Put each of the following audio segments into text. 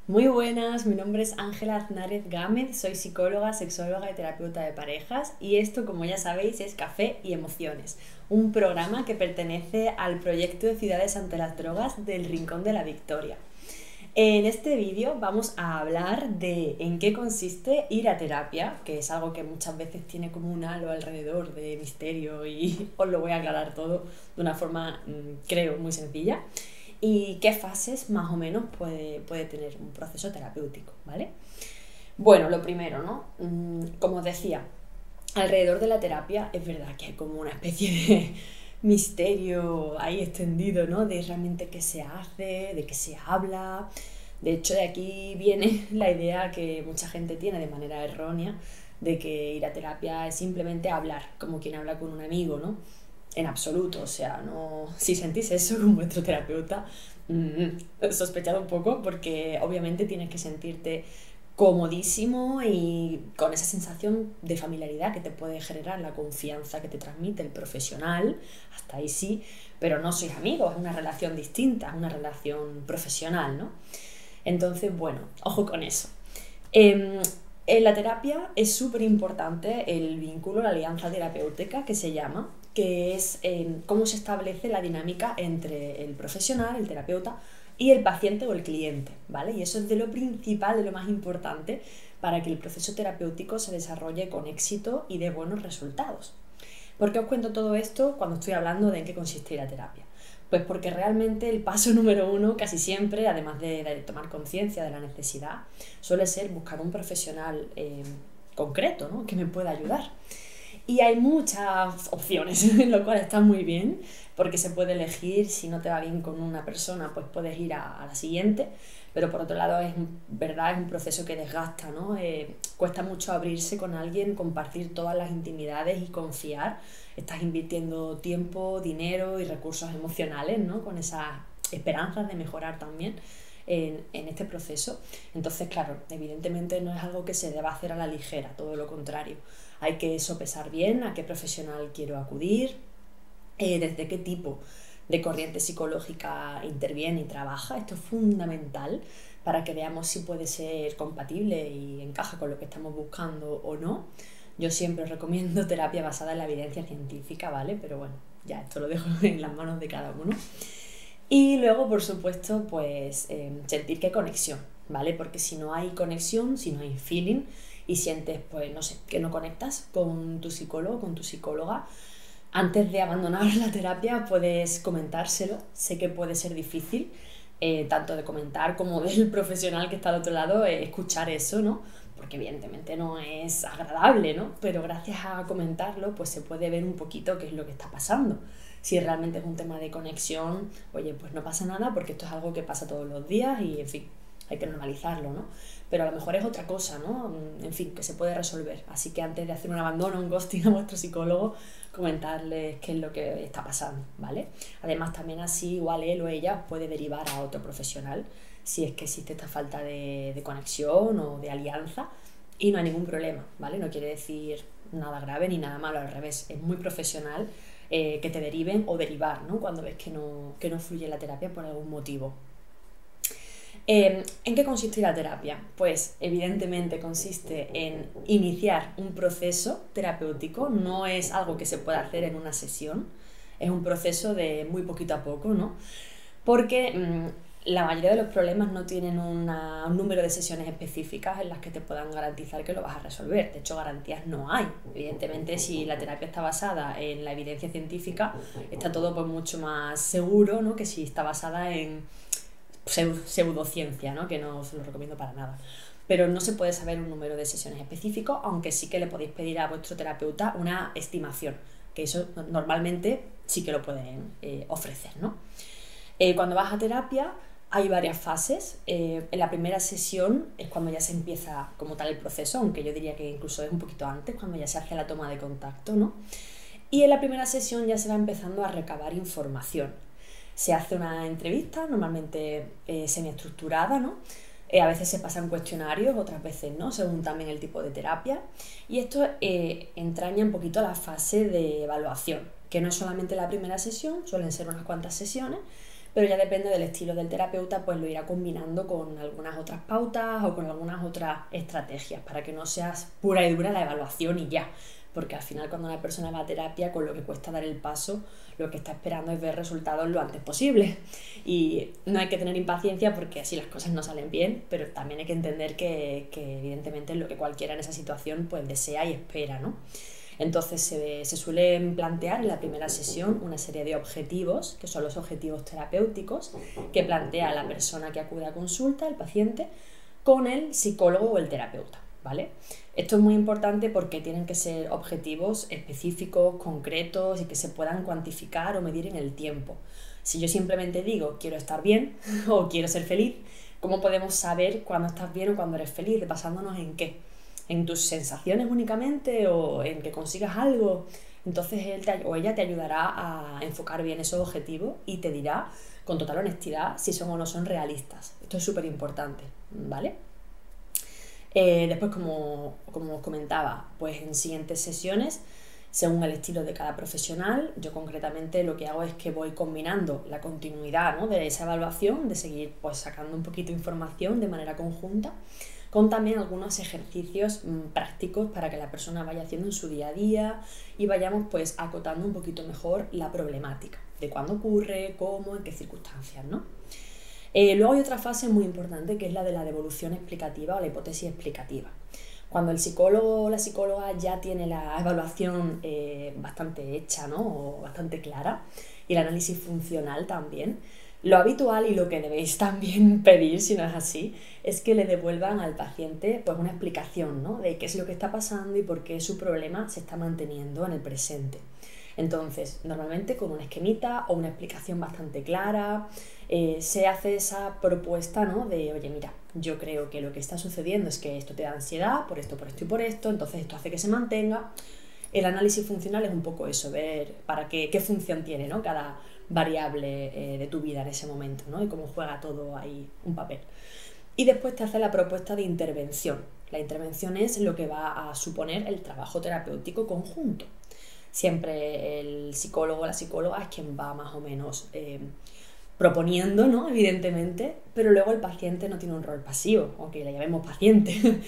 Muy buenas, mi nombre es Ángela Aznárez Gámez, soy psicóloga, sexóloga y terapeuta de parejas y esto, como ya sabéis, es Café y Emociones, un programa que pertenece al proyecto de Ciudades ante las Drogas del Rincón de la Victoria. En este vídeo vamos a hablar de en qué consiste ir a terapia, que es algo que muchas veces tiene como un halo alrededor de misterio y os lo voy a aclarar todo de una forma, creo, muy sencilla y qué fases más o menos puede tener un proceso terapéutico, ¿vale? Bueno, lo primero, ¿no? Como os decía, alrededor de la terapia es verdad que hay como una especie de misterio ahí extendido, ¿no? De realmente qué se hace, de qué se habla. De hecho, de aquí viene la idea que mucha gente tiene de manera errónea de que ir a terapia es simplemente hablar, como quien habla con un amigo, ¿no? En absoluto, o sea, no. Si sentís eso con vuestro terapeuta, sospechad un poco porque obviamente tienes que sentirte comodísimo y con esa sensación de familiaridad que te puede generar la confianza que te transmite el profesional, hasta ahí sí, pero no sois amigos, es una relación distinta, es una relación profesional, ¿no? Entonces, bueno, ojo con eso. Eh, en la terapia es súper importante el vínculo, la alianza terapéutica que se llama, que es cómo se establece la dinámica entre el profesional, el terapeuta, y el paciente o el cliente, ¿vale? Y eso es de lo principal, de lo más importante para que el proceso terapéutico se desarrolle con éxito y de buenos resultados. ¿Por qué os cuento todo esto cuando estoy hablando de en qué consiste la terapia? Pues porque realmente el paso número uno casi siempre, además de tomar conciencia de la necesidad, suele ser buscar un profesional concreto, ¿no? Que me pueda ayudar. Y hay muchas opciones, lo cual está muy bien, porque se puede elegir, si no te va bien con una persona, pues puedes ir a la siguiente, pero por otro lado es verdad, es un proceso que desgasta, ¿no? Cuesta mucho abrirse con alguien, compartir todas las intimidades y confiar. Estás invirtiendo tiempo, dinero y recursos emocionales, ¿no? Con esas esperanzas de mejorar también en este proceso. Entonces, claro, evidentemente no es algo que se deba hacer a la ligera, todo lo contrario. Hay que sopesar bien a qué profesional quiero acudir, desde qué tipo de corriente psicológica interviene y trabaja. Esto es fundamental para que veamos si puede ser compatible y encaja con lo que estamos buscando o no. Yo siempre os recomiendo terapia basada en la evidencia científica, ¿vale? Pero bueno, ya esto lo dejo en las manos de cada uno. Y luego, por supuesto, pues sentir que hay conexión, ¿vale? Porque si no hay conexión, si no hay feeling y sientes, pues no sé, que no conectas con tu psicólogo, con tu psicóloga, antes de abandonar la terapia puedes comentárselo. Sé que puede ser difícil, tanto de comentar como del profesional que está al otro lado, escuchar eso, ¿no? Porque evidentemente no es agradable, ¿no? Pero gracias a comentarlo, pues se puede ver un poquito qué es lo que está pasando. Si realmente es un tema de conexión, oye, pues no pasa nada porque esto es algo que pasa todos los días y, en fin, hay que normalizarlo, ¿no? Pero a lo mejor es otra cosa, ¿no? En fin, que se puede resolver. Así que antes de hacer un abandono, un ghosting a vuestro psicólogo, comentarles qué es lo que está pasando, ¿vale? Además, también así, igual él o ella puede derivar a otro profesional si es que existe esta falta de conexión o de alianza y no hay ningún problema, ¿vale? No quiere decir nada grave ni nada malo, al revés, es muy profesional que te deriven o derivar, ¿no? Cuando ves que no fluye la terapia por algún motivo. ¿En qué consiste la terapia? Pues evidentemente consiste en iniciar un proceso terapéutico, no es algo que se pueda hacer en una sesión, es un proceso de muy poquito a poco, ¿no? Porque la mayoría de los problemas no tienen un número de sesiones específicas en las que te puedan garantizar que lo vas a resolver. De hecho, garantías no hay. Evidentemente, si la terapia está basada en la evidencia científica, está todo pues mucho más seguro, ¿no? Que si está basada en pseudociencia, ¿no? Que no os lo recomiendo para nada. Pero no se puede saber un número de sesiones específico, aunque sí que le podéis pedir a vuestro terapeuta una estimación, que eso normalmente sí que lo pueden ofrecer, ¿no? Cuando vas a terapia hay varias fases. En la primera sesión es cuando ya se empieza como tal el proceso, aunque yo diría que incluso es un poquito antes, cuando ya se hace la toma de contacto, ¿no? Y en la primera sesión ya se va empezando a recabar información. Se hace una entrevista, normalmente semiestructurada, ¿no? A veces se pasan cuestionarios, otras veces no, según también el tipo de terapia. Y esto entraña un poquito la fase de evaluación, que no es solamente la primera sesión, suelen ser unas cuantas sesiones, pero ya depende del estilo del terapeuta, pues lo irá combinando con algunas otras pautas o con algunas otras estrategias para que no sea pura y dura la evaluación y ya. Porque al final cuando una persona va a terapia, con lo que cuesta dar el paso, lo que está esperando es ver resultados lo antes posible. Y no hay que tener impaciencia porque así las cosas no salen bien, pero también hay que entender que evidentemente es lo que cualquiera en esa situación pues desea y espera, ¿no? Entonces se suelen plantear en la primera sesión una serie de objetivos, que son los objetivos terapéuticos, que plantea la persona que acude a consulta, el paciente, con el psicólogo o el terapeuta, ¿vale? Esto es muy importante porque tienen que ser objetivos específicos, concretos y que se puedan cuantificar o medir en el tiempo. Si yo simplemente digo quiero estar bien o quiero ser feliz, ¿cómo podemos saber cuándo estás bien o cuándo eres feliz? ¿Basándonos en qué? ¿En tus sensaciones únicamente o en que consigas algo? Entonces él o ella te ayudará a enfocar bien esos objetivos y te dirá con total honestidad si son o no son realistas. Esto es súper importante, ¿vale? Después, como os comentaba, pues en siguientes sesiones, según el estilo de cada profesional, yo concretamente lo que hago es que voy combinando la continuidad, ¿no?, de esa evaluación, de seguir pues sacando un poquito de información de manera conjunta, con también algunos ejercicios prácticos para que la persona vaya haciendo en su día a día y vayamos pues acotando un poquito mejor la problemática, de cuándo ocurre, cómo, en qué circunstancias, ¿no? Luego hay otra fase muy importante que es la de la devolución explicativa o la hipótesis explicativa. Cuando el psicólogo o la psicóloga ya tiene la evaluación bastante hecha, ¿no?, o bastante clara, y el análisis funcional también, lo habitual y lo que debéis también pedir, si no es así, es que le devuelvan al paciente pues una explicación, ¿no?, de qué es lo que está pasando y por qué su problema se está manteniendo en el presente. Entonces, normalmente con una esquemita o una explicación bastante clara, se hace esa propuesta, ¿no?, de, oye, mira, yo creo que lo que está sucediendo es que esto te da ansiedad, por esto y por esto, entonces esto hace que se mantenga. El análisis funcional es un poco eso, ver para qué función tiene, ¿no?, cada variable de tu vida en ese momento, ¿no?, y cómo juega todo ahí un papel. Y después te hace la propuesta de intervención. La intervención es lo que va a suponer el trabajo terapéutico conjunto. Siempre el psicólogo o la psicóloga es quien va más o menos proponiendo, ¿no?, evidentemente, pero luego el paciente no tiene un rol pasivo, aunque le llamemos paciente.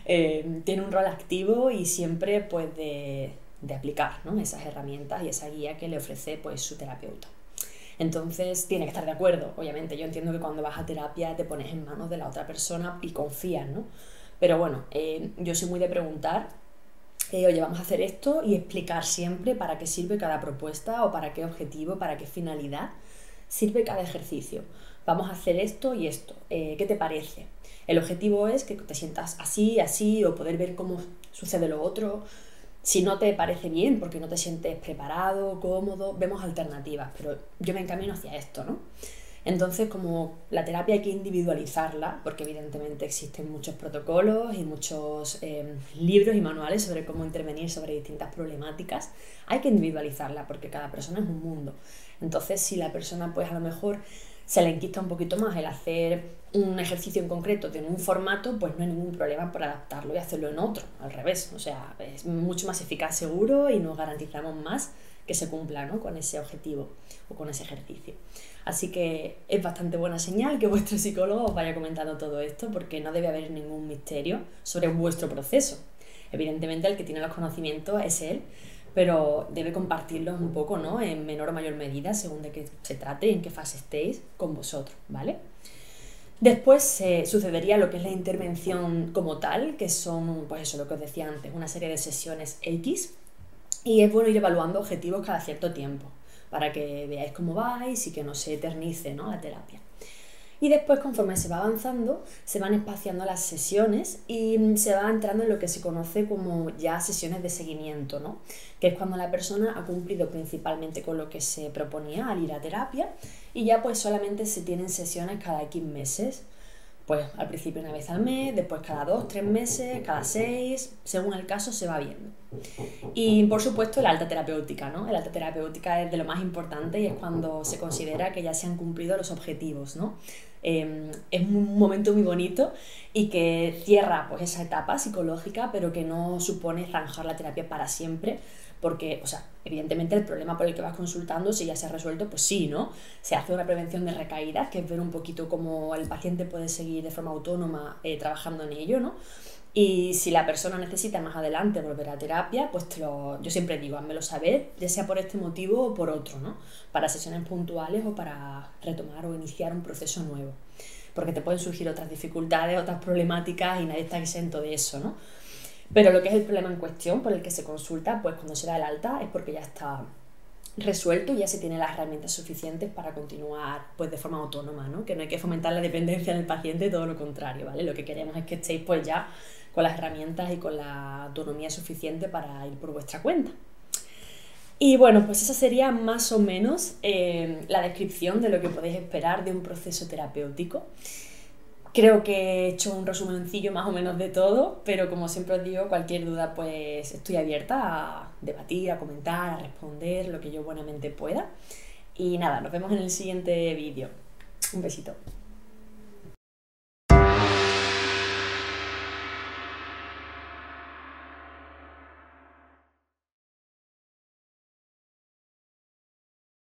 Tiene un rol activo y siempre pues de aplicar, ¿no?, esas herramientas y esa guía que le ofrece pues su terapeuta. Entonces tiene que estar de acuerdo, obviamente. Yo entiendo que cuando vas a terapia te pones en manos de la otra persona y confías, ¿no? Pero bueno, yo soy muy de preguntar, oye, vamos a hacer esto, y explicar siempre para qué sirve cada propuesta o para qué objetivo, para qué finalidad sirve cada ejercicio. Vamos a hacer esto y esto, ¿qué te parece? El objetivo es que te sientas así, así, o poder ver cómo sucede lo otro. Si no te parece bien, porque no te sientes preparado, cómodo, vemos alternativas, pero yo me encamino hacia esto, ¿no? Entonces, como la terapia hay que individualizarla, porque evidentemente existen muchos protocolos y muchos libros y manuales sobre cómo intervenir sobre distintas problemáticas, hay que individualizarla porque cada persona es un mundo. Entonces, si la persona pues a lo mejor se le enquista un poquito más el hacer un ejercicio en concreto en un formato, pues no hay ningún problema por adaptarlo y hacerlo en otro, al revés. O sea, es mucho más eficaz, seguro, y nos garantizamos más que se cumpla, ¿no?, con ese objetivo o con ese ejercicio. Así que es bastante buena señal que vuestro psicólogo os vaya comentando todo esto, porque no debe haber ningún misterio sobre vuestro proceso. Evidentemente el que tiene los conocimientos es él, pero debe compartirlos un poco, ¿no?, en menor o mayor medida, según de qué se trate y en qué fase estéis con vosotros, ¿vale? Después sucedería lo que es la intervención como tal, que son, pues eso, lo que os decía antes, una serie de sesiones X, y es bueno ir evaluando objetivos cada cierto tiempo, para que veáis cómo vais y que no se eternice, ¿no?, la terapia. Y después, conforme se va avanzando, se van espaciando las sesiones y se va entrando en lo que se conoce como ya sesiones de seguimiento, ¿no?, que es cuando la persona ha cumplido principalmente con lo que se proponía al ir a terapia, y ya pues solamente se tienen sesiones cada X meses. Pues al principio una vez al mes, después cada 2, 3 meses, cada 6, según el caso se va viendo. Y por supuesto la alta terapéutica, ¿no? La alta terapéutica es de lo más importante y es cuando se considera que ya se han cumplido los objetivos, ¿no? Es un momento muy bonito y que cierra pues esa etapa psicológica, pero que no supone zanjar la terapia para siempre, porque, o sea, evidentemente el problema por el que vas consultando, si ya se ha resuelto, pues sí, ¿no? Se hace una prevención de recaídas, que es ver un poquito cómo el paciente puede seguir de forma autónoma trabajando en ello, ¿no? Y si la persona necesita más adelante volver a terapia, pues yo siempre digo, házmelo saber, ya sea por este motivo o por otro, ¿no? Para sesiones puntuales o para retomar o iniciar un proceso nuevo. Porque te pueden surgir otras dificultades, otras problemáticas y nadie está exento de eso, ¿no? Pero lo que es el problema en cuestión por el que se consulta, pues cuando se da el alta es porque ya está resuelto y ya se tiene las herramientas suficientes para continuar pues de forma autónoma, ¿no? Que no hay que fomentar la dependencia en el paciente, todo lo contrario, ¿vale? Lo que queremos es que estéis pues ya con las herramientas y con la autonomía suficiente para ir por vuestra cuenta. Y bueno, pues esa sería más o menos la descripción de lo que podéis esperar de un proceso terapéutico. Creo que he hecho un resumencillo más o menos de todo, pero como siempre os digo, cualquier duda pues estoy abierta a debatir, a comentar, a responder lo que yo buenamente pueda. Y nada, nos vemos en el siguiente vídeo. Un besito.